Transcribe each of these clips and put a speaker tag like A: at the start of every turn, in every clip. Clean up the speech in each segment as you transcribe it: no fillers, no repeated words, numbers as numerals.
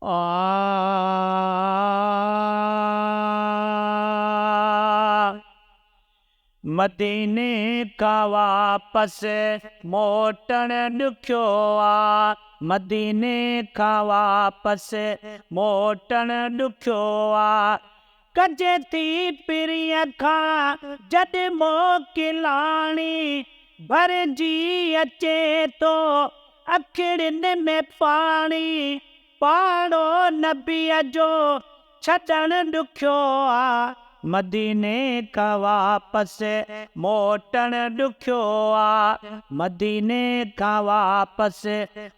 A: आ मदीने का वापस मोटण ॾुखियो आ। मदीने का वापस मोटण ॾुखियो आ। कजे थी पिरीअ खां जॾ मोकिलाणी भरजी अचे तो अखिड़ियुनि में पाणी। पाड़ो नबीअ जो छॾण ॾुखियो आ। मदीने का वापस मोटण ॾुखियो आ। मदीने का वापस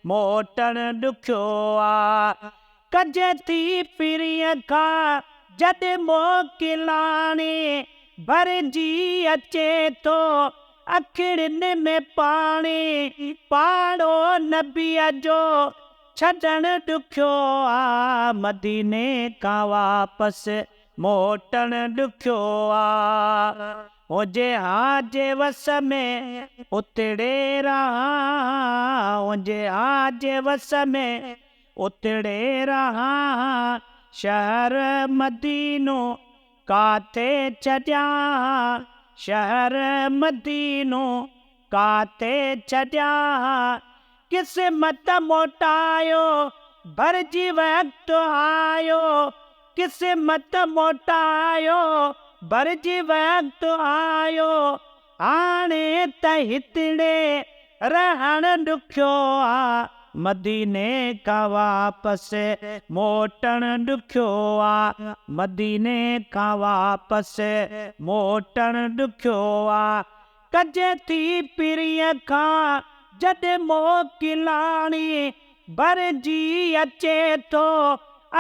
A: मोटण ॾुखियो आ। कजे थी पिरीअ खां जॾ मोकिलाणी भरजी अचे तो अखिड़ियुनि में पाणी। पाड़ो नबीअ जो छॾण ॾुखियो आ। मदीने का वापस मोटण ॾुखियो आ। हुजे हाजे वस में उतड़े रहा। हुजे हाजे वस में उतड़े रहा। शहर मदीनो काथे छॾियां। शहर मदीनो काथे छॾियां। किस्मत मोटायो भरजी वक्त आयो। किस्मत मोटायो भरजी वक्त आयो। हाणे त हितड़े रहण ॾुखियो आ। मदीने का वापस मोटण ॾुखियो आ। मदीने का वापस मोटण ॾुखियो आ। कजे थी पिरीअ खां जॾ मोकिलाणी भरजी अचे तो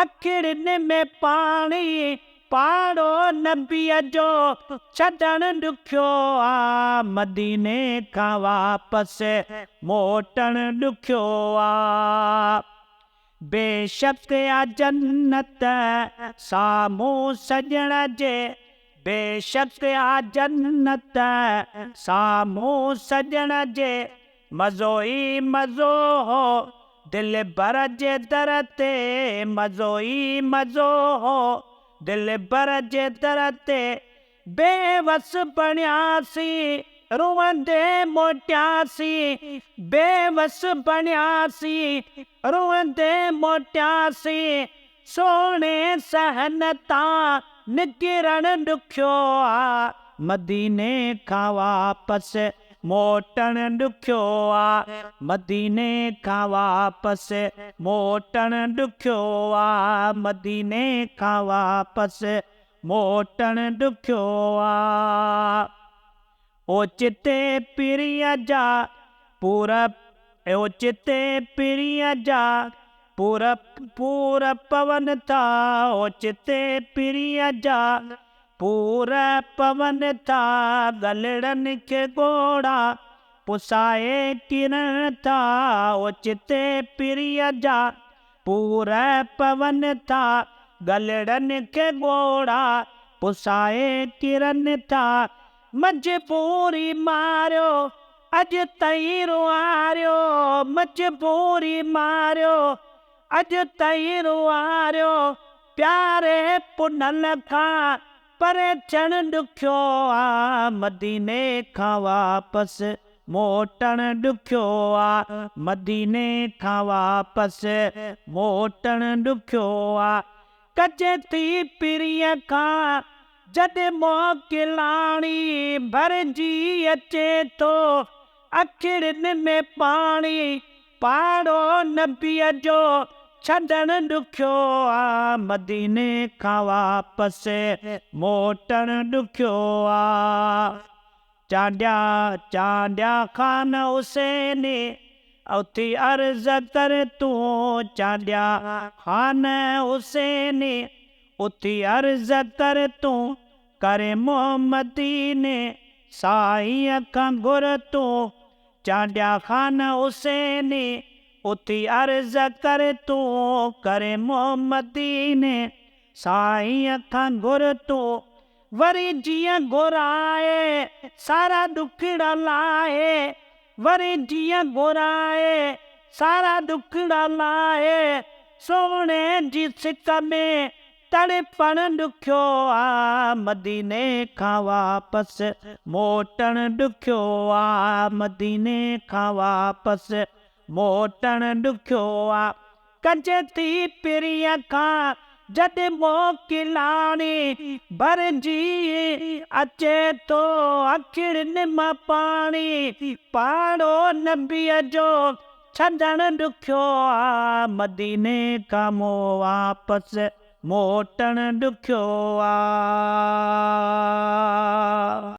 A: अखिड़ियुनि में पाणी। पाड़ो नबीअ जो छॾण ॾुखियो आ। मदीने का वापस मोटण ॾुखियो आ। बेशक आ जन्नत साम्हूं सजण जे। बेशक आ जन्नत साम्हूं सजण जे। मज़ो ई मज़ो हो दिल बर जे दर ते। मज़ो ई मज़ो हो दिल बर जे दर ते। बेवस बणियासीं रुअंदे मोटियासीं। बेवस बणियासीं रुअंदे मोटियासीं। सोणे सहन तां निकिरण ॾुखियो आ। मदीने का वापस मोटण ॾुखियो आ। मदीने का वापस मोटण ॾुखियो आ। मदीने का वापस मोटण ॾुखियो आ। ओचिते पिरीअ जा पूरब ओचिते पिरीअ जा पूर पवन था। ओचिते पिरीअ जा पूर पवन था। गलड़नि खे घोड़ा पुसाए किरण था। ओचिते पिरीअ जा पूर पवन था। गलड़नि खे घोड़ा पुसाए किरन था। मजबूरी मारियो अॼु ताईं रुआरियो। मजबूरी मारियो अॼु ताईं रुआरियो। प्यारे पुनल खां परे थियण ॾुखियो आ। मदीने खां वापस मोटण ॾुखियो आ। मदीने खां वापस मोटण ॾुखियो आ। कजे थी पिरीअ खां जॾ मोकिलाणी भरजी अचे तो अखिड़ियुनि में पाणी। पाड़ो नबीअ जो छॾण ॾुखियो आ। मदीने खां वापस मोटण ॾुखियो आ। चांडिया चांडिया खान हुसैन उथी अर्ज़ कर तूं। चांडिया खान हुसैन उथी अर्ज़ कर तूं। करे मोहम्मदी ने साईं खां घुर तूं। चांडिया खान हुसैन उथी अर्ज़ कर तूं। करे मोहम्मदी ने साईं खां घुर तूं। वरी जीअं घुराए सारा ॾुखड़ा लाहे। वरी जीअं घुराए सारा ॾुखड़ा लाहे। सोने जी सिक में तड़पण ॾुखियो आ, मदीने खां वापस मोटण ॾुखियो आ, मदीने खां वापस मोटण ॾुखियो आ। कजे थी पिरीअ खां जॾहिं मोकिलाणी भरजी अचे तो अखियुनि मां पाणी, पाड़ो नबीअ जो छॾण ॾुखियो आ, मदीने खां वापस मोटण ॾुखियो आ।